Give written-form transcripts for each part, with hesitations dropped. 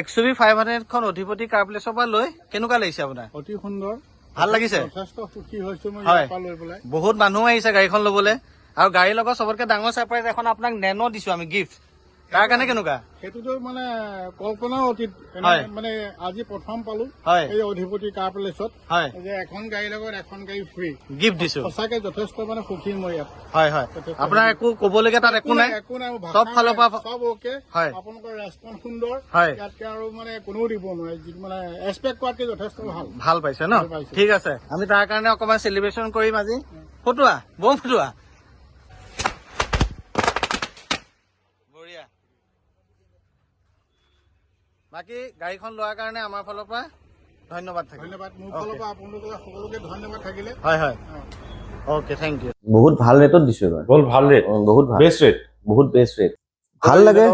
XUV 500 খন অধিপতি কাৰ প্লেছৰ পৰা লৈ কেনেকুৱা লাগিছে আপোনাৰ? অতি সুন্দৰ, ভাল লাগিছে, যথেষ্ট সুখী হৈছো মই ইয়াৰ পৰা লৈ পেলাই। বহুত মানুহ আহিছে গাড়ীখন ল'বলৈ, আৰু গাড়ীৰ লগত চবতকে ডাঙৰ ছাৰপ্ৰাইজ এখন আপোনাক নেনো দিছো আমি গিফ্ট। তাৰ কাৰণে কেনেকুৱা? সেইটোতো মানে কল্পনাও অতীত, মানে আজি প্ৰথম পালো এই অধিপতি কাৰ প্লেছত যে এখন গাড়ীৰ লগত এখন গাড়ী ফ্ৰী গিফ্ট দিছো। সঁচাকে যথেষ্ট মানে সুখী মই ইয়াত। হয় হয়, আপোনাৰ একো ক'বলগীয়া তাত একো নাই, চব ফালৰ পৰা চব অ'কে। আপোনালোকৰ ৰেছপন্স সুন্দৰ, ইয়াতকে আৰু মানে কোনেও দিব নোৱাৰে, যিটো মানে এক্সপেক্ট কৰাতকে যথেষ্ট ভাল পাইছে ন? ঠিক আছে, আমি তাৰ কাৰণে অকমান চেলিব্ৰেশ্যন কৰিম আজি। ফুটোৱা বম ফুটোৱা। বাকী গাড়ীখন লোৱাৰ কাৰণে আমাৰ ফালৰ পৰা ধন্যবাদ থাকিল। ধন্যবাদ মোৰ ফালৰ পৰা আপোনালোকে সকলোকে ধন্যবাদ থাকিলে। হয় হয়, অ'কে, থেংক ইউ। বহুত ভাল ৰেটত দিছো এবাৰ। বহুত ভাল ৰেট, বহুত ভাল, বেষ্ট ৰেট, বহুত বেষ্ট ৰেট। ভাল লাগে,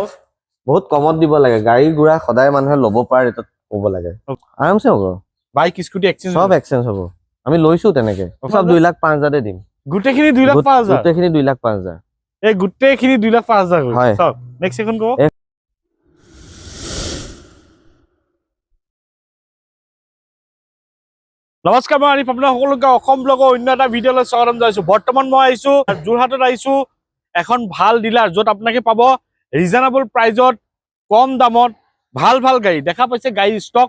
বহুত কমত দিব লাগে। গাড়ী গুড়া সদায় মানুহে ল'ব পৰা ৰেটত ক'ব লাগে, আৰামছে হ'ব। বাইক স্কুটি এক্সচেঞ্জ, চব এক্সচেঞ্জ হ'ব। আমি লৈছো তেনেকে, চব 2,05,000 দিম। গোটেইখিনি 2,05,000, গোটেইখিনি 2,05,000। এই গোটেইখিনি 2,05,000 হয়। চব নেক্সট এখন কো। নমস্কাৰ, মই আনিম আপোনাৰ সকলোকে অসম ব্লগৰ অন্য এটা ভিডিঅ'লৈ স্বাগতম জনাইছো। বৰ্তমান মই আহিছো যোৰহাটত, আহিছো এখন ভাল ডিলাৰ, য'ত আপোনাকে পাব ৰিজনেবল প্ৰাইজত, কম দামত ভাল ভাল গাড়ী। দেখা পাইছে গাড়ী ষ্টক,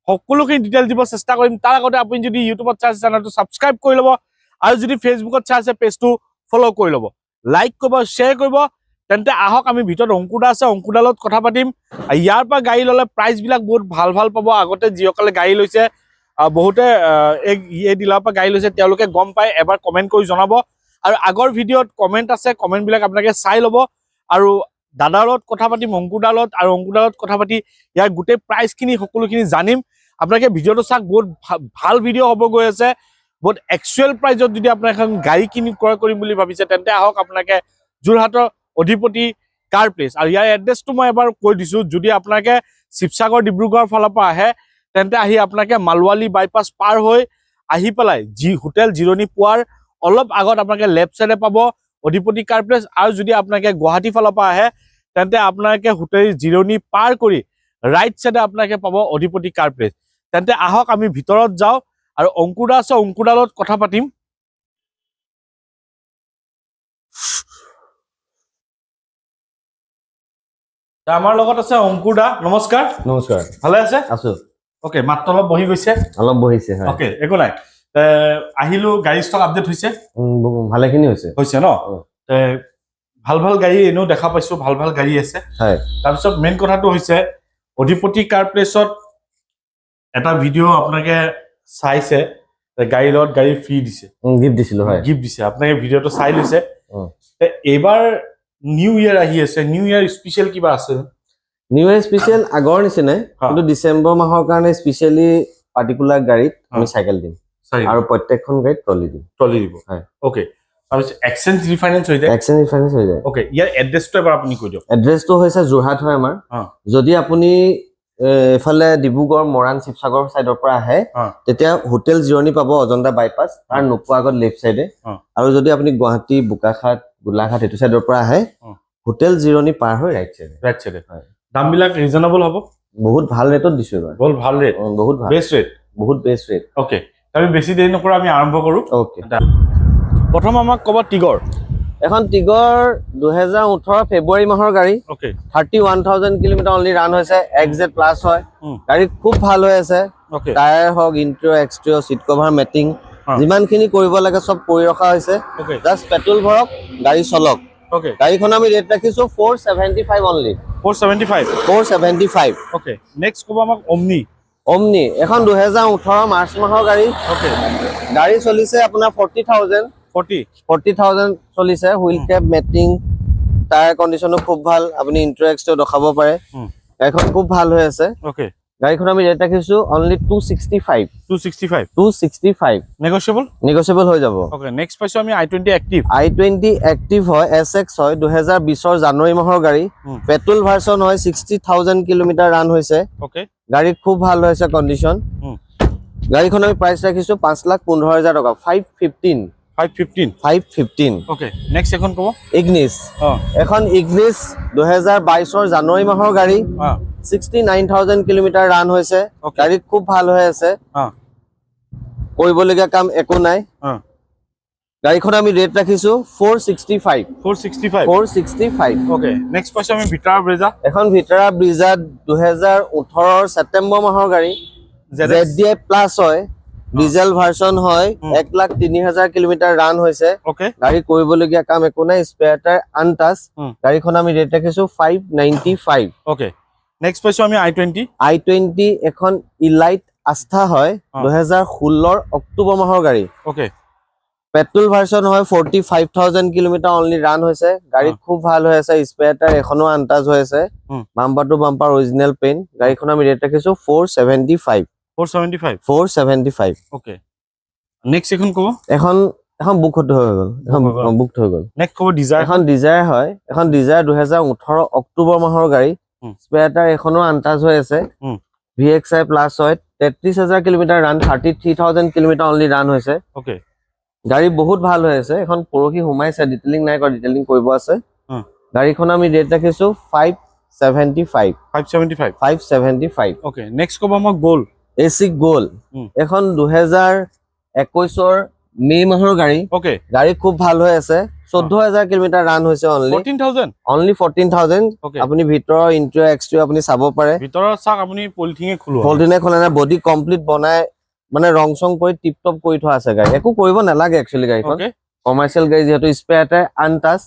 সকলোখিনি ডিটেইলছ দিব চেষ্টা কৰিম। তাৰ আগতে আপুনি যদি ইউটিউবত চাই আছে চেনেলটো ছাবস্ক্ৰাইব কৰি ল'ব, আৰু যদি ফেচবুকত চাই আছে পেজটো ফ'ল' কৰি ল'ব, লাইক কৰিব, শ্বেয়াৰ কৰিব। তেন্তে আহক আমি ভিতৰত অংকুৰদা আছে, অংকুৰদাৰ লগত কথা পাতিম। ইয়াৰ পৰা গাড়ী ল'লে প্ৰাইচবিলাক বহুত ভাল ভাল পাব। আগতে যিসকলে গাড়ী লৈছে, বহুতে এই ডিলাৰৰ পৰা গাড়ী লৈছে, তেওঁলোকে গম পায়। এবাৰ কমেণ্ট কৰি জনাব, আৰু আগৰ ভিডিঅ'ত কমেণ্ট আছে, কমেণ্টবিলাক আপোনালোকে চাই ল'ব। আৰু দাদাৰ লগত কথা পাতিম, অংকুৰদাৰ লগত, আৰু অংকুৰদাৰ লগত কথা পাতি ইয়াৰ গোটেই প্ৰাইচখিনি সকলোখিনি জানিম। আপোনালোকে ভিডিঅ'টো চাওক, বহুত ভাল ভিডিঅ' হ'ব গৈ আছে। বহুত একচুৱেল প্ৰাইজত যদি আপোনাৰ এখন গাড়ী কিনি ক্ৰয় কৰিম বুলি ভাবিছে, তেন্তে আহক আপোনালোকে যোৰহাটৰ অধিপতি কাৰ প্লেচ। আৰু ইয়াৰ এড্ৰেছটো মই এবাৰ কৈ দিছো, যদি আপোনালোকে শিৱসাগৰ ডিব্ৰুগড়ৰ ফালৰ পৰা আহে, তেন্তে আহি আপোনালোকে মালৱালী বাইপাছ পাৰ হৈ আহি পেলাই হোটেল জিৰণি পোৱাৰ অলপ আগত আপোনালোকে লেফ্ট চাইডে পাব অধিপতি কাৰ প্লেচ। আৰু যদি আপোনালোকে গুৱাহাটী ফালৰ পৰা আহে, তেন্তে আপোনালোকে হোটেল জিৰণি পাৰ কৰি ৰাইট চাইডে আপোনালোকে পাব অধিপতি কাৰ প্লেচ। তেন্তে আহক আমি ভিতৰত যাওঁ, আৰু অংকুৰদা আছে, অংকুৰদাৰ লগত কথা পাতিম। আমাৰ লগত আছে অংকুৰদা, নমস্কাৰ। নমস্কাৰ, ভালে আছে? আছো। অ'কে, মাত্ৰ অলপ বহি গৈছে, অলপ বহিছে। অ'কে, একো নাই। আহিলো, গাড়ী ষ্টক আপডেট হৈছে, ভালেখিনি হৈছে ন? ভাল ভাল গাড়ী এনেও দেখা পাইছো, ভাল ভাল গাড়ী আছে। তাৰপিছত মেইন কথাটো হৈছে অধিপতি কাৰ প্লেচত এটা ভিডিঅ' আপোনালোকে চাইছে, গাড়ীৰ লগত গাড়ী ফ্ৰী দিছে, গিফ্ট দিছিলো। গিফ্ট দিছে, আপোনালোকে ভিডিঅ'টো চাই লৈছে। এইবাৰ নিউ ইয়াৰ আহি আছে, নিউ ইয়াৰ স্পেচিয়েল কিবা আছে? নিউ ইয়াৰ স্পেচিয়েল আগৰ নিচিনাই, কিন্তু ডিচেম্বৰ মাহৰ কাৰণে স্পেচিয়েলি পাৰ্টিকুলাৰ গাড়ীত আমি চাইকেল দিম, আৰু প্ৰত্যেকখন গাড়ীত ট্ৰলি দিম। ট্ৰলি দিব, অ'কে। তাৰপিছত এক্সচেঞ্জ ৰিফাইনেন্স হৈ যায়, এক্সচেঞ্জ ৰিফাইনেন্স হৈ যায়। অ'কে, ইয়াৰ এড্ৰেছটো এবাৰ আপুনি কৈ দিয়ক। এড্ৰেছটো হৈছে যোৰহাট হয় আমাৰ। যদি আপুনি এইফালে ডিব্ৰুগড়, মৰাণ, শিৱসাগৰ চাইডৰ পৰা আহে, তেতিয়া হোটেল জিৰণি পাব অজন্তা বাইপাছ, তাৰ নোপোৱা আগত লেফ্ট চাইডে। আৰু যদি আপুনি গুৱাহাটী, বোকাখাট, গোলাঘাট এইটো চাইডৰ পৰা আহে, হোটেল জিৰণি পাৰ হৈ ৰাইট চাইডে। দামবিলাক ৰিজনেবল হ'ব, বহুত ভাল ৰেটত দিছো এবাৰ। বহুত ভাল ৰেট, বহুত ভাল, বেষ্ট ৰেট, বহুত বেষ্ট ৰেট। অ'কে, আমি বেছি দেৰি নকৰা, আমি আৰম্ভ কৰোঁ। অ'কে, প্ৰথম আমাক ক'ব টিগৰ। এখন টিগৰ 2018 ফেব্ৰুৱাৰী মাহৰ গাড়ী। 31,000 কিলোমিটাৰ অনলি ৰান হৈছে, XZ প্লাছ হয়। গাড়ী খুব ভাল হৈ আছে, টায়াৰ হওক, ইণ্টেৰিয়ৰ, এক্সটেৰিয়ৰ, চিট কভাৰ, মেটিং, যিমানখিনি কৰিব লাগে চব কৰি ৰখা হৈছে। জাষ্ট পেট্ৰল ভৰক, গাড়ী চলক। গাড়ীখন আমি ৰেট ৰাখিছো 475 অনলি। 475। অ'কে, নেক্সট ক'ব আমাক অমনি। অমনি এখন 2018 মাৰ্চ মাহৰ গাড়ী। গাড়ী চলিছে আপোনাৰ 40,000 চলিছে। হুইল কেপ, মেটিং, টায়াৰ কণ্ডিশ্যনো খুব ভাল, আপুনি ইণ্টেৰিয়ৰ এক্সটেৰিয়ৰ দেখাব পাৰে। গাড়ীখন খুব ভাল হৈ আছে। গাড়ীখন আমি ৰেট ৰাখিছো অনলি 265। নেগোচিয়েবল হৈ যাব। নেক্সট পাইছো আমি i20 এক্টিভ। i20 এক্টিভ হয়, SX হয়, 2020 জানুৱাৰী মাহৰ গাড়ী। পেট্ৰল ভাৰ্চন হয়, 60,000 কিলোমিটাৰ ৰান হৈছে। গাড়ী খুব ভাল হৈছে কণ্ডিশ্যন। গাড়ীখন আমি প্ৰাইচ ৰাখিছো 5,15,000 টকা, 515। অ'কে, নেক্সট এখন ক'ব ইগনিছ। এখন ইগনিছ 2022 জানুৱাৰী মাহৰ গাড়ী, 69,000 কিলোমিটাৰ ৰান হৈছে Okay. গাড়ী খুব ভাল হৈ আছে কৰিবলগীয়া কাম একো নাই গাড়ীখন আমি ৰেট ৰাখিছো 465 465 ওকে নেক্সট পাইছো আমি ভিটাৰা ব্ৰেজা এখন ভিটাৰা ব্ৰিজা 2018 ছেপ্টেম্বৰ মাহৰ গাড়ী ZDI প্লাছ হয় ডিজেল ভাৰ্সন হয় 1,03,000 কিলোমিটাৰ ৰান হৈছে ওকে গাড়ী কৰিবলগীয়া কাম একো নাই স্পেয়াৰ টায়াৰ আনটাচ গাড়ীখন আমি ৰেট ৰাখিছো 595 ওকে নেক্সট পাইছো আমি i20 এখন ইলাইট আস্থা হয় 2016 অক্টোবৰ মাহৰ গাড়ী ওকে পেট্ৰল ভাৰ্সন হয় 45,000 কিলোমিটাৰ অনলি ৰান হৈছে গাড়ী খুব ভাল হৈ আছে স্পেয়াৰ টায়াৰ এখনো আনটাচ হৈ আছে bumper to bumper original paint গাড়ীখন আমি ৰেট ৰাখিছো 475 ওকে নেক্সট এখন কব এখন বুক হৈ গ'ল বুক হৈ গ'ল নেক্সট কব ডিজায়াৰ এখন ডিজায়াৰ হয় এখন ডিজায়াৰ 2018 অক্টোবৰ মাহৰ গাড়ী স্পেয়াৰ টায়াৰ এখনো আনটাচ হৈ আছে VXI প্লাছ হয় 33,000 kilometre run 33,000 kilometre only run হৈছে ওকে গাড়ী বহুত ভাল হৈ আছে এখন পৰহি সোমাইছে ডিটেইলিং নাই কৰা ডিটেইলিং কৰিব আছে গাড়ীখন আমি ৰেট ৰাখিছো 575 ওকে নেক্সট কব আমাক গ'ল এসি গোল এখন 2021 মে মাহৰ গাড়ী ওকে গাড়ী খুব ভাল হৈ আছে 14,000 কিলোমিটাৰ ৰান হৈছে অনলি 14,000 আপুনি ভিতৰৰ ইন্টেৰিয়ৰ এক্সটেৰিয়ৰ আপুনি চাব পাৰে ভিতৰত চাক আপুনি পলিথিনে খোলা নাই বডি কমপ্লিট বনাই মানে ৰং চং কৰি টিপ টপ কৰি থোৱা আছে গাড়ী একো কৰিব নালাগে একচুয়ালি গাড়ীখন কমাৰ্চিয়েল গাড়ী যেহেতু spare tyre untouch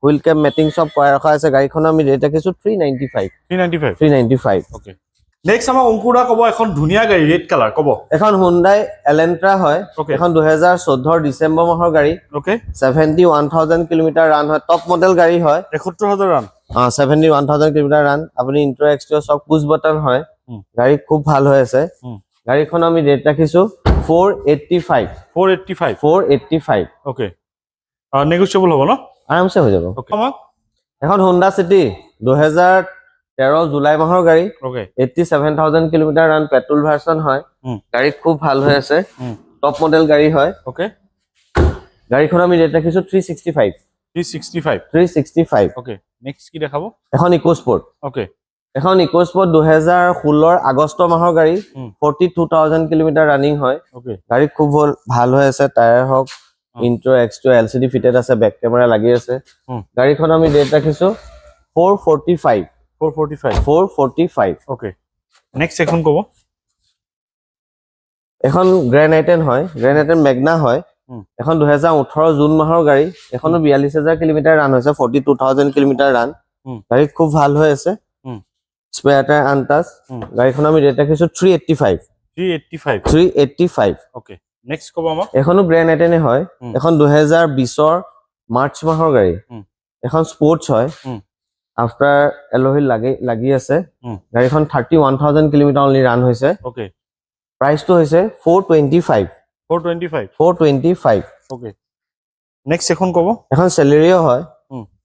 wheel cap matting সব কৰাই ৰখা আছে গাড়ীখন আমি ৰেট ৰাখিছো 395 ওকে নেক্সট আমাৰ অংকুৰা কব এখন ধুনীয়া গাড়ী ৰেড কালাৰ কব এখন হুন্ডাই এলেন্ট্ৰা হয় এখন 2014 ডিসেম্বৰ মাহৰ গাড়ী ওকে 71,000 কিলোমিটাৰ ৰান হয় টপ মডেল গাড়ী হয় 71,000 ৰান 71,000 কিলোমিটাৰ ৰান আপুনি ইন্ট্ৰ এক্সট্ৰিয়ৰ সব পুশ বাটন হয় গাড়ী খুব ভাল হৈ আছে গাড়ীখন আমি ৰেট ৰাখিছো 485 ওকে নেগোচিয়েবল হ'ব ন আৰামছে হৈ যাব ওকে আমাক এখন হুন্ডা সিটি 2013 জুলাই মাহৰ গাড়ী ওকে 87,000 কিলোমিটাৰ ৰান পেট্ৰল ভাৰ্সন হয় গাড়ী খুব ভাল হৈ আছে টপ মডেল গাড়ী হয় ওকে গাড়ীখন আমি ৰেট ৰাখিছো 365 ওকে নেক্সট কি দেখাব এখন ইকোস্পোৰ্ট ওকে এখন ইকোস্পোৰ্ট 2016 আগষ্ট মাহৰ গাড়ী 42,000 কিলোমিটাৰ ৰানিং হয় ওকে গাড়ী খুব ভাল হৈ আছে টায়াৰ হক ইন্ট্ৰ এক্সট্ৰা LCD ফিটেড আছে বেক কেমেৰা লাগি আছে গাড়ীখন আমি ৰেট ৰাখিছো 445 ওকে নেক্সট এখন কব এখন গ্ৰেণ্ড আইটেন হয় গ্ৰেণ্ড আইটেন মেগনা হয় এখন 2018 জুন মাহৰ গাড়ী এখনো 42,000 কিলোমিটাৰ ৰান হৈছে 42,000 কিলোমিটাৰ ৰান গাড়ী খুব ভাল হৈ আছে স্পেয়াৰ টায়াৰ আনটাচ গাড়ীখন আমি ৰেট ৰাখিছো 385 ওকে নেক্সট কব আমাক এখনো গ্ৰেণ্ড আইটেনে হয় এখন 2020 মাৰ্চ মাহৰ গাড়ী এখন স্পৰ্টছ হয় আফটাৰ এলহিল লাগি আছে গাড়ীখন 31,000 কিলোমিটাৰ অনলি ৰান হৈছে ওকে প্ৰাইসটো হৈছে 425 ওকে নেক্সট এখন কব এখন সেলেৰিও হয়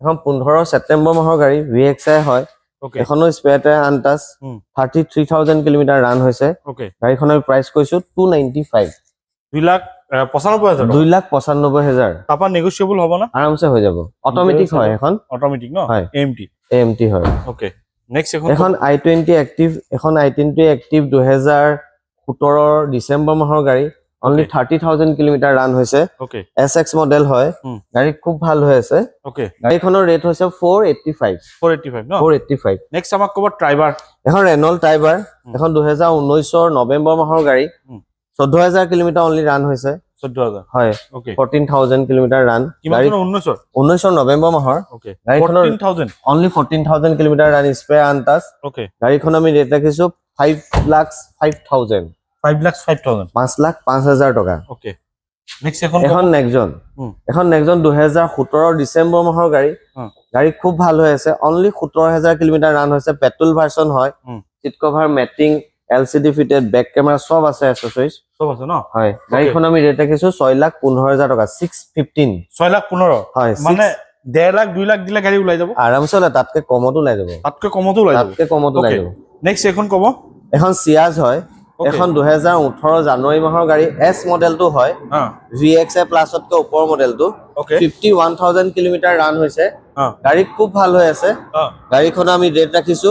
এখন 15 ছেপ্টেম্বৰ মাহৰ গাড়ী VXI হয় ওকে এখনো spare tyre untouch 33,000 kilometre run হৈছে ওকে গাড়ীখনৰ প্ৰাইস কৈছো 295 2,95,000 তাপা নেগোচিয়েবল হ'ব না আৰামছে হৈ যাব অটোমেটিক হয় এখন অটোমেটিক ন AMT হয় ওকে নেক্সট এখন i20 এক্টিভ 2017 ডিসেম্বৰ মাহৰ গাড়ী অনলি 30,000 কিলোমিটাৰ ৰান হৈছে ওকে SX মডেল হয় গাড়ী খুব ভাল হৈ আছে ওকে গাড়ীখনৰ ৰেট হৈছে 485 ন নেক্সট আমাক কব ট্ৰাইবাৰ এখন ৰেনল্ট ট্ৰাইবাৰ এখন 2019 নৱেম্বৰ মাহৰ গাড়ী 14,000 কিলোমিটাৰ অনলি ৰান হৈছে 14,000 হয় ওকে 14,000 কিলোমিটাৰ ৰান গাড়ী 19 নৱেম্বৰ মাহৰ ওকে গাড়ীখনৰ 14,000 only 14,000 kilometre run spare untouch okay গাড়ীখন আমি ৰেট ৰাখিছো 5,05,000 5,05,000 টকা ওকে নেক্সট এখন নেক্সন 2017 ডিসেম্বৰ মাহৰ গাড়ী খুব ভাল হৈ আছে অনলি 17,000 কিলোমিটাৰ ৰান হৈছে পেট্ৰল ভাৰ্সন হয় সিট কভাৰ মেটিং LCD ফিটেড বেক কেমেৰা সব আছে এক্সেসৰিজ সব আছে ন হয় গাড়ীখন আমি ৰেট ৰাখিছো 6,15,000 টকা 6,15,000 হয় মানে 1.5 লাখ 2 লাখ দিলে গাড়ী ওলাই যাব আৰামছে তাতকে কমতো ওলাই যাব নেক্সট এখন কব এখন সিয়াজ হয় এখন 2018 জানুৱাৰী মাহৰ গাড়ী S মডেলটো হয় VXI প্লাছতকৈ ওপৰ মডেলটো 51,000 কিলোমিটাৰ ৰান হৈছে গাড়ী খুব ভাল হৈ আছে গাড়ীখন আমি ৰেট ৰাখিছো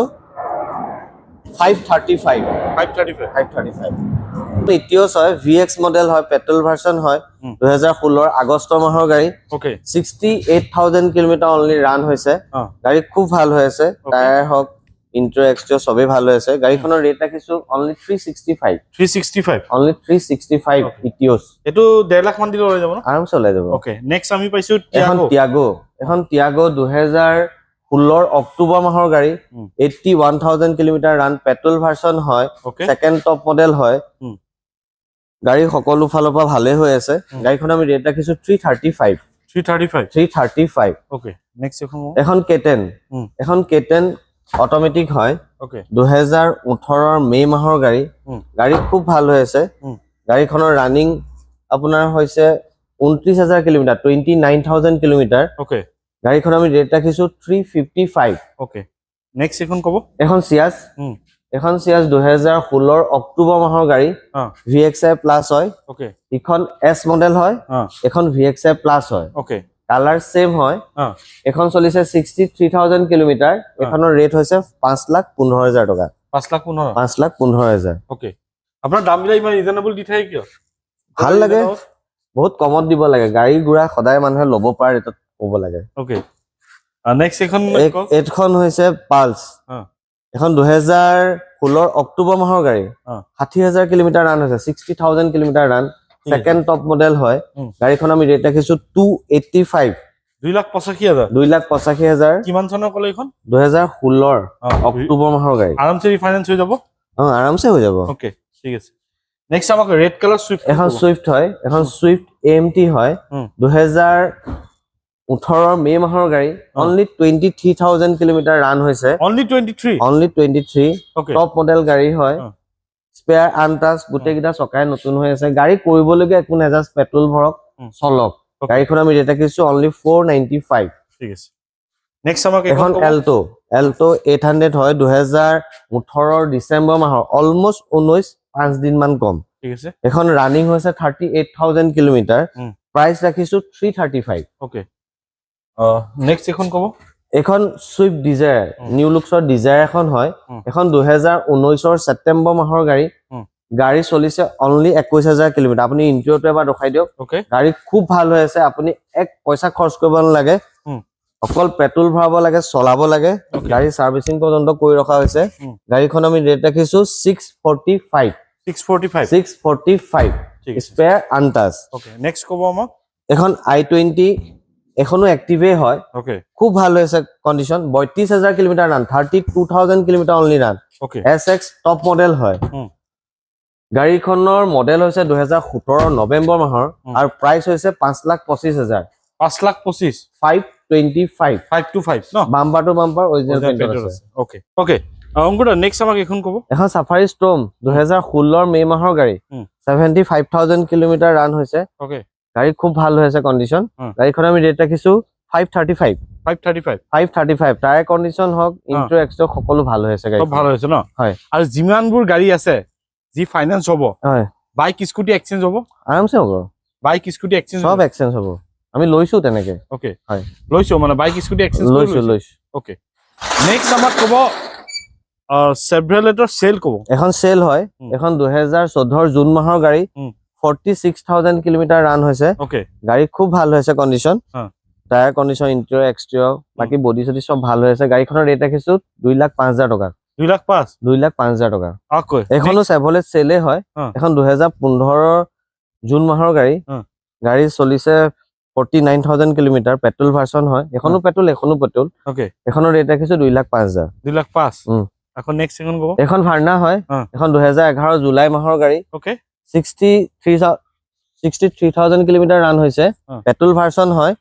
535 535 ইটিওস হয় VX মডেল হয় পেট্ৰল ভাৰ্সন হয় 2016 আগষ্ট মাহৰ গাড়ী ওকে 68000 কিলোমিটাৰ অনলি ৰান হৈছে গাড়ী খুব ভাল হৈ আছে টায়াৰ হক ইন্ট্ৰো এক্সট্ৰো সবে ভাল হৈ আছে গাড়ীখনৰ ৰেট ৰাখিছো অনলি 365 অনলি 365 ইটিওস এটো 1.5 লাখ মান দিলে হৈ যাব ন আৰাম চলাই যাব ওকে নেক্সট আমি পাইছো এখন টিয়াগো 2016 অক্টোবৰ মাহৰ গাড়ী 81000 কিলোমিটাৰ ৰান পেট্ৰল ভাৰ্সন হয় সেকেন্ড টপ মডেল হয় গাড়ী সকলো ফালৰ পৰা ভালে হৈ আছে গাড়ীখন আমি ৰেট ৰাখিছো 335 ওকে নেক্সট এখন কেটেন অটোমেটিক হয় ওকে 2018 মে মাহৰ গাড়ী খুব ভাল হৈ আছে গাড়ীখনৰ ৰানিং আপোনাৰ হৈছে 29000 কিলোমিটাৰ 29000 কিলোমিটাৰ ওকে গাড়ীখন আমি ৰেট ৰাখিছো 355 ওকে নেক্সট এখন কব এখন সিয়াজ 2016 অক্টোবৰ মাহৰ গাড়ী VXI প্লাস হয় ওকে এখন S মডেল হয় এখন VXI প্লাস হয় ওকে কালার সেম হয় এখন চলিছে 63000 কিলোমিটাৰ এখনৰ ৰেট হৈছে 5,15,000 টকা 5,15,000 ওকে আপোনাৰ দাম বিলাক ইমান ৰিজনেবল দি থাকে কিয় ভাল লাগে বহুত কমত দিব লাগে গাড়ী গুৰা সদায় মানুহে ল'ব পাৰে ৰেটত ক'ব লাগে ওকে নেক্সট এখন হৈছে পালস এখন 2016 অক্টোবৰ মাহৰ গাড়ী 60000 কিলোমিটাৰ ৰান হৈছে 60000 kilometre run second top model হয় গাড়ীখন আমি ৰেট ৰাখিছো 285 2,85,000 কিমান চনৰ কলে এখন 2016 অক্টোবৰ মাহৰ গাড়ী আৰামছে ৰিফাইনেন্স হৈ যাব আৰামছে হৈ যাব ওকে ঠিক আছে নেক্সট আমাক ৰেড কালাৰ সুইফট এখন সুইফট হয় এখন সুইফট AMT হয় 2018 মে মাহৰ গাড়ী অনলি 23000 কিলোমিটাৰ ৰান হৈছে অনলি 23 টপ মডেল গাড়ী হয় স্পেয়াৰ আনটাচ গুটেকিটা চকাই নতুন হৈ আছে গাড়ী কৰিবলগীয়া একো নাই জাস্ট পেট্ৰল ভৰক চলক গাড়ীখন আমি ৰেট ৰাখিছো অনলি 495 ঠিক আছে নেক্সট আমাক এখন এল্টো 800 হয় 2018 ডিসেম্বৰ মাহৰ অলমোস্ট 5 দিন মান কম ঠিক আছে এখন ৰানিং হৈছে 38000 কিলোমিটাৰ প্ৰাইস ৰাখিছো 335 ওকে নেক্সট এখন কব এখন সুইফট ডিজায়াৰ নিউ লুকছৰ ডিজায়াৰ এখন হয় এখন 2019 ছেপ্টেম্বৰ মাহৰ গাড়ী চলিছে অনলি 21000 কিলোমিটাৰ আপুনি ইন্টেৰিয়ৰটো এবাৰ দেখাই দিয়ক গাড়ী খুব ভাল হৈ আছে আপুনি এক পইচা খৰচ কৰিব নালাগে অকল পেট্ৰল ভৰাব লাগে চলাব লাগে গাড়ী সাৰ্ভিসিং পৰ্যন্ত কৰি ৰখা হৈছে গাড়ীখন আমি ৰেট ৰাখিছো 645 স্পেয়াৰ আনটাচ ওকে নেক্সট কব আমাক এখন i20 এখনো এক্টিভে হয় ওকে খুব ভাল হৈছে condition 32000 kilometre run 32000 kilometre only run okay SX top model হয় গাড়ীখনৰ মডেল হৈছে 2017 নৱেম্বৰ মাহৰ আৰু প্ৰাইস হৈছে 5,25,000 525 525 ন bumper to bumper original paint আছে ওকে ওকে অংকুৰ নেক্সট আমাক এখন কব এখন সাফাৰি ষ্টৰ্ম 2016 মে মাহৰ গাড়ী 75000 কিলোমিটাৰ ৰান হৈছে ওকে গাড়ী খুব ভাল হৈছে কন্ডিশন গাড়ীখন আমি ৰেট ৰাখিছো 535 টায়াৰ কন্ডিশন হক ইন্ট্ৰো এক্সট্ৰো সকলো ভাল হৈছে গাড়ী সব ভাল হৈছে ন হয় আৰু যিমানবোৰ গাড়ী আছে যি ফাইনান্স হ'ব হয় বাইক স্কুটি এক্সচেঞ্জ হ'ব আৰামছে হ'ব বাইক স্কুটি এক্সচেঞ্জ সব এক্সচেঞ্জ হ'ব আমি লৈছো তেনেকে ওকে হয় লৈছো মানে বাইক স্কুটি এক্সচেঞ্জ লৈছো ওকে নেক্সট আমাক কব চেভ্ৰলেটৰ সেল কব এখন সেল হয় এখন 2014 জুন মাহৰ গাড়ী 46000 কিলোমিটাৰ ৰান হৈছে ওকে গাড়ী খুব ভাল হৈছে condition tyre condition interior exterior বাকি বডি সডি সব ভাল হৈছে গাড়ীখনৰ ৰেট ৰাখিছো 2,05,000 টকা 2,05,000 টকা আকৌ এখনো চেভলেট সেলে হয় এখন 2015 জুন মাহৰ গাড়ী চলিছে 49000 কিলোমিটাৰ পেট্ৰল ভাৰ্সন হয় এখনো পেট্ৰল ওকে এখনৰ ৰেট ৰাখিছো 2,05,000 2,05,000 আকৌ নেক্সট এখন কব এখন ভাৰ্না হয় এখন 2011 জুলাই মাহৰ গাড়ী ওকে 63000 কিলোমিটাৰ ৰান হৈছে পেট্ৰল ভাৰ্সন হয়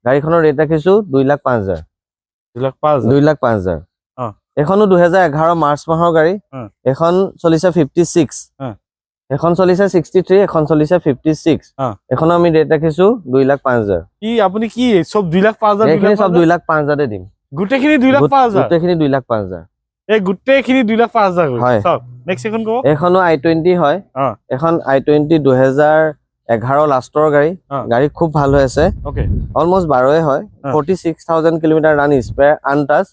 গাড়ীখনৰ ৰেট ৰাখিছো 2,05,000 এখনো 2011 মাৰ্চ মাহৰ গাড়ী এখন চলিছে 56 এখন চলিছে 63 এখন চলিছে 56 এখন আমি ৰেট ৰাখিছো 2,05,000 কি আপুনি কি সব 2,05,000 এইখিনি সব 2,05,000 এ দিম গুটেখিনি 2,05,000 গুটেখিনি 2,05,000 এই গুটেখিনি 2,05,000 হয় সব নেক্সট এখন কব এখনো i20 হয় এখন i20 2011 লাষ্টৰ গাড়ী খুব ভাল হৈ আছে ওকে অলমোস্ট 12 হয় 46000 কিলোমিটাৰ ৰান স্পেয়াৰ আনটাচ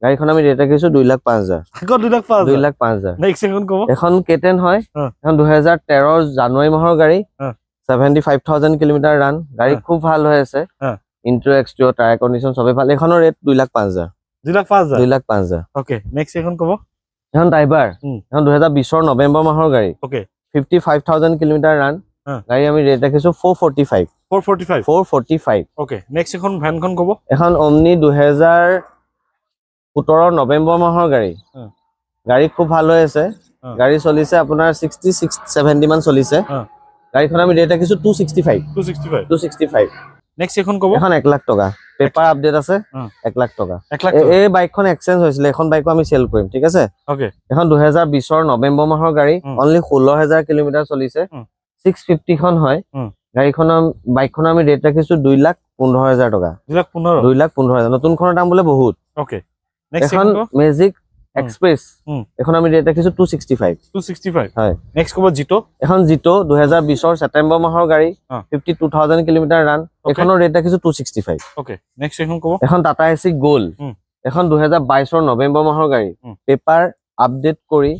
গাড়ীখন আমি ৰেট ৰাখিছো 2,05,000 আকৌ 2,05,000 2,05,000 নেক্সট এখন ক'ব এখন কেটেন হয় হ্যাঁ। এখন 2013 জানুৱাৰী মাহৰ গাড়ী হ্যাঁ। 75,000 কিলোমিটাৰ ৰান গাড়ী হ্যাঁ। খুব ভাল হৈ আছে হ্যাঁ। ইন্ট্ৰ এক্সট্ৰিঅ টায়াৰ কণ্ডিশ্যন সবেই ভাল এখনৰ ৰেট 2,05,000 2,05,000 2,05,000 ওকে নেক্সট এখন ক'ব এখন টাইবাৰ এখন 2020 নৱেম্বৰ মাহৰ গাড়ী ওকে 55,000 কিলোমিটাৰ ৰান হ্যাঁ। গাড়ী আমি ৰেট ৰাখিছো 445 445 ওকে নেক্সট এখন ভ্যানখন ক'ব এখন অমনি 2017 নৱেম্বৰ মাহৰ গাড়ী হ্যাঁ। গাড়ী খুব ভাল হৈ আছে হ্যাঁ। গাড়ী চলিছে আপোনাৰ 60-70 মান চলিছে হ্যাঁ। গাড়ীখন আমি ৰেট ৰাখিছো 265 নেক্সট এখন ক'ব এখন 1 লাখ টকা পেপাৰ আপডেট আছে হ্যাঁ। 1 লাখ টকা 1 লাখ এই বাইকখন এক্সচেঞ্জ হৈছিলে এখন বাইকো আমি চেল কৰিম ঠিক আছে ওকে এখন 2020 নৱেম্বৰ মাহৰ গাড়ী অনলি 16,000 কিলোমিটাৰ চলিছে 650 খন হয় গাড়ীখনৰ বাইকখনৰ আমি ৰেট ৰাখিছো 2,15,000 টকা 2,15,000 নতুনখনৰ দাম বোলে বহুত ওকে নেক্সট এখন মেজিক এক্সপ্ৰেছ এখন আমি ৰেট ৰাখিছো 265 হয় নেক্সট ক'ব জিটো এখন জিটো 2020 ছেপ্টেম্বৰ মাহৰ গাড়ী 52,000 কিলোমিটাৰ ৰান এখনৰ ৰেট ৰাখিছো 265 ওকে নেক্সট এখন ক'ব এখন টাটা এচি গ'ল্ড এখন 2022 নৱেম্বৰ মাহৰ গাড়ী পেপাৰ আপডেট কৰি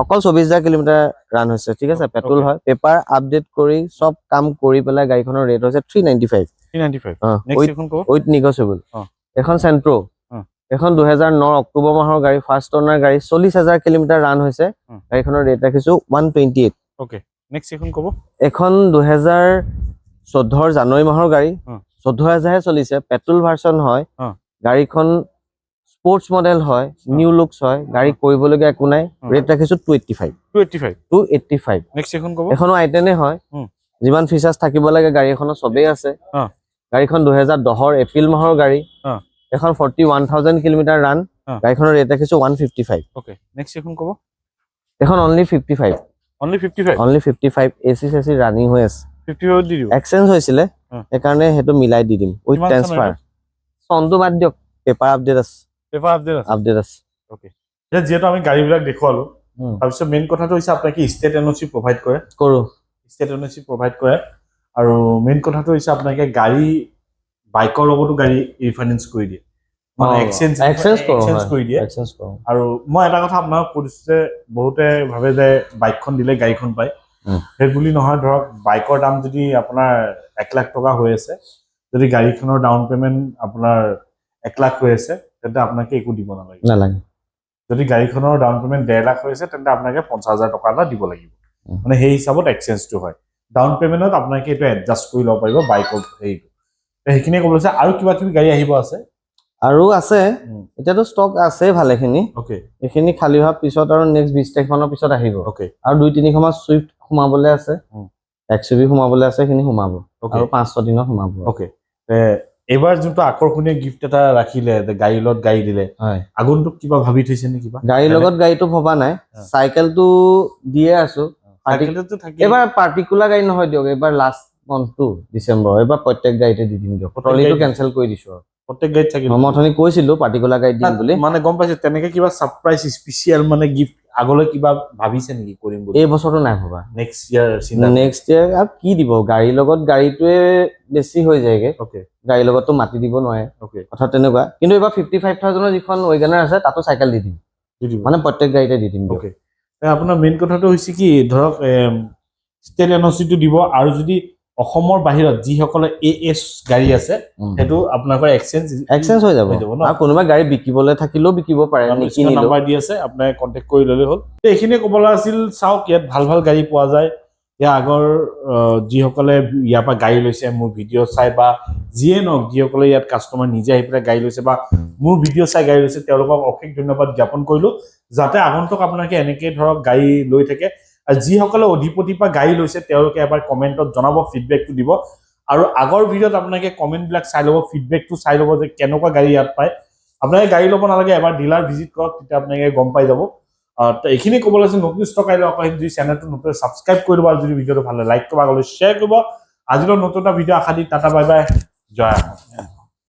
অকল 24,000 কিলোমিটাৰ ৰান হৈছে ঠিক আছে পেট্ৰল হয় পেপাৰ আপডেট কৰি সব কাম কৰি পেলাই গাড়ীখনৰ ৰেট হৈছে 395 নেক্সট এখন ক'ব উইথ নিগোচিয়েবল এখন চেন্ট্ৰো এখন 2009 অক্টোবৰ মাহৰ গাড়ী ফাৰ্ষ্ট অনাৰ গাড়ী 40,000 কিলোমিটাৰ ৰান হৈছে গাড়ীখনৰ ৰেট ৰাখিছো 128 ওকে নেক্সট এখন ক'ব এখন 2014 জানুৱাৰী মাহৰ গাড়ী 14,000 হে চলিছে পেট্ৰল ভাৰ্চন হয় গাড়ীখন স্পৰ্টছ মডেল হয় নিউ লুকছ হয় গাড়ী কৰিবলগীয়া একো নাই ৰেট ৰাখিছো 285 নেক্সট এখন ক'ব এখনো আইটেনে হয় যিমান ফিচাৰ্ছ থাকিব লাগে গাড়ীখনৰ সবেই আছে গাড়ীখন 2010 এপ্ৰিল মাহৰ গাড়ী এখন 41,000 কিলোমিটাৰ ৰান গাড়ীখনৰ ৰেট ৰাখিছো 155 ওকে নেক্সট এখন ক'ব এখন অনলি 55 এচি চেচি ৰানিং হৈ আছে 55 দি দিও এক্সচেঞ্জ হৈছিলে সেইকাৰণে হেতু মিলাই দি দিম উইথ ট্ৰান্সফাৰ চনটো বাদ দিয়ক পেপাৰ আপডেট আছে ওকে যেহেতু আমি গাড়ীবিলাক দেখুৱালো তাৰপিছত মেইন কথাটো হৈছে আপোনাক ষ্টেট এনঅ'চি প্ৰভাইড কৰে আৰু মেইন কথাটো হৈছে আপোনাক গাড়ী বাইকৰ লগতো গাড়ী ৰিফাইনেন্স কৰি দিয়ে মানে এক্সচেঞ্জ কৰি দিয়ে আৰু মই এটা কথা আপোনাক কৈছো যে বহুতে ভাবে যে বাইকখন দিলে গাড়ীখন পায় সেই বুলি নহয় ধৰক বাইকৰ দাম যদি আপোনাৰ 1 লাখ টকা হৈ আছে যদি গাড়ীখনৰ ডাউন পেমেন্ট আপোনাৰ 1 লাখ হৈ আছে তেন্তে আপোনাক একো দিব নালাগে যদি গাড়ীখনৰ ডাউন পেমেন্ট 1.5 লাখ হৈ আছে তেন্তে আপোনাক 50,000 টকা এটা দিব লাগিব মানে সেই হিচাপত এক্সচেঞ্জটো হয় ডাউন পেমেন্টত আপোনাক এইটো এডজাস্ট কৰি ল'ব পাৰিব বাইকৰ হেৰিটো সেইখিনি ক'ব লৈছে আৰু কিবা কিবি গাড়ী আহিব আছে আৰু আছে এতিয়াতো ষ্টক আছে ভালেখিনি ওকে এইখিনি খালি হোৱাৰ পিছত আৰু নেক্সট 20 তাৰিখমানৰ পিছত আহিব ওকে আৰু 2-3 খমান সুইফট সোমাবলৈ আছে এক্সইভি সোমাবলৈ আছে সেইখিনি সোমাব আৰু 5-6 দিনত সোমাব ওকে এবাৰ যোনটো আকৰ্ষণীয় গিফ্ট এটা ৰাখিলে গাড়ীৰ লগত গাড়ী দিলে আগন্তুক কিবা ভাবি থৈছে নে কিবা গাড়ীৰ লগত গাড়ীটো ভবা নাই চাইকেলটো দিয়ে আছো এবাৰ পাৰ্টিকুলাৰ গাড়ী নহয় দিয়ক এবাৰ লাষ্ট মান্থটো ডিসেম্বৰ এবাৰ প্ৰত্যেক গাড়ীতে দি দিম দিয়ক ট্ৰলিটো কেনসেল কৰি দিছো প্ৰত্যেক গাড়ীত থাকিব মই অথনি কৈছিলো পাৰ্টিকুলাৰ গাড়ী দিম বুলি মানে গম পাইছে তেনেকে কিবা সাৰপ্ৰাইজ স্পেশাল মানে গিফ্ট আগলৈ কিবা ভাবিছে নেকি কৰিম বুলি এই বছৰটো নাই ভবা নেক্সট ইয়াৰ আৰু কি দিব গাড়ীৰ লগত গাড়ীটোৱে বেছি হৈ যায়গে ওকে গাড়ীৰ লগততো মাতি দিব নোৱাৰে ওকে কথা তেনেকুৱা কিন্তু এবাৰ 55,000 যিখন ৱেগনাৰ আছে তাতো চাইকেল দি দিম মানে প্ৰত্যেক গাড়ীতে দি দিম ওকে আপোনাৰ মেইন কথাটো হৈছে কি ধৰক ষ্টেট এনঅ'চিটো দিব আৰু যদি অসমৰ বাহিৰত যিসকলে এএছ গাড়ী আছে হেতু আপোনাকৰ এক্সচেঞ্জ হৈ যাব আৰু কোনোবা গাড়ী বিকিবলৈ থাকিলেও বিকিব পাৰে নিকিনি নাম্বাৰ দি আছে আপুনি কন্টাক্ট কৰি ললে হ'ল এইখিনি ক'বলৈ আছিল চাওক ইয়াত ভাল ভাল গাড়ী পোৱা যায় ইয়া আগৰ যিসকলে ইয়াৰ পৰা গাড়ী লৈছে মোৰ ভিডিঅ' চাই বা যিয়ে নহওক যিসকলে ইয়াত কাষ্টমাৰ নিজে আহি পেলাই গাড়ী লৈছে বা মোৰ ভিডিঅ' চাই গাড়ী লৈছে তেওঁলোকক অশেষ ধন্যবাদ জ্ঞাপন কৰিলো যাতে আগন্তুক আপোনালোকে এনেকৈ ধৰক গাড়ী লৈ থাকে আৰু যিসকলে অধিপতিৰ পৰা গাড়ী লৈছে তেওঁলোকে এবাৰ কমেণ্টত জনাব ফিডবেকটো দিব আৰু আগৰ ভিডিঅ'ত আপোনালোকে কমেণ্টবিলাক চাই ল'ব ফিডবেকটো চাই ল'ব যে কেনেকুৱা গাড়ী ইয়াত পায় আপোনালোকে গাড়ী ল'ব নালাগে এবাৰ ডিলাৰ ভিজিট কৰক তেতিয়া আপোনালোকে গম পাই যাব তো এইখিনি ক'বলৈ আছে নতুন ষ্টক আহিলে আকৌ যদি চেনেলটো নতুন ছাবস্ক্ৰাইব কৰি দিব আৰু যদি ভিডিঅ'টো ভাল লাগে লাইক কৰিব আগলৈ শ্বেয়াৰ কৰিব আজিলৈ নতুন এটা ভিডিঅ' আশা দি টাটা বাই বাই জয়